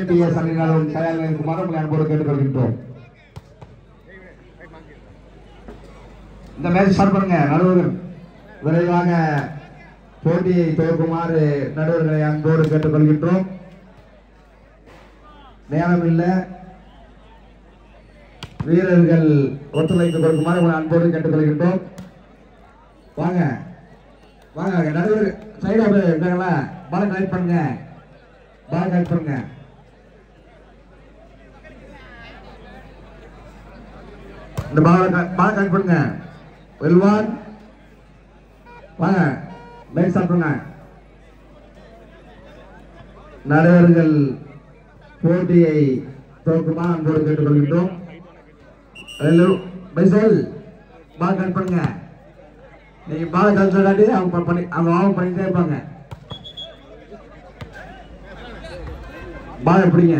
APS அணியினரும் தயாராக இருக்குமாறு உங்களை அன்போடு கேட்டுக்கொள்கின்றோம். இந்த மேட்ச் ஸ்டார்ட் பண்ணுங்க. நடுவர்கள் விரைவாக போட்டியை துவக்குமாறு நடுவர்களை அன்போடு கேட்டுக்கொள்கின்றோம். நேரம் இல்லை, வீரர்கள் ஒத்துழைப்பு கொடுக்குமாறு உங்களை அன்போடு கேட்டுக்கொள்கின்றோம். வாங்க வாங்க நடுவர் சைடா இருக்காங்களா, பால் கலெக்ட் பண்ணுங்க, பால் கலெக்ட் பண்ணுங்க. இந்த பால் கலெக்ட் பண்ணுங்க. வெல்வான் வாங்க, மேட்ச் சாப்பிடுங்க. நடுவர்கள் போட்டியை துவக்குமா அன்போடு கேட்டுக்கொள்கின்றோம். பால் கலெக்ட் பண்ணுங்க. நீங்க பால் கலெக்ட் அவங்க பண்ணிட்டே இருப்பாங்க. பால் எப்படிங்க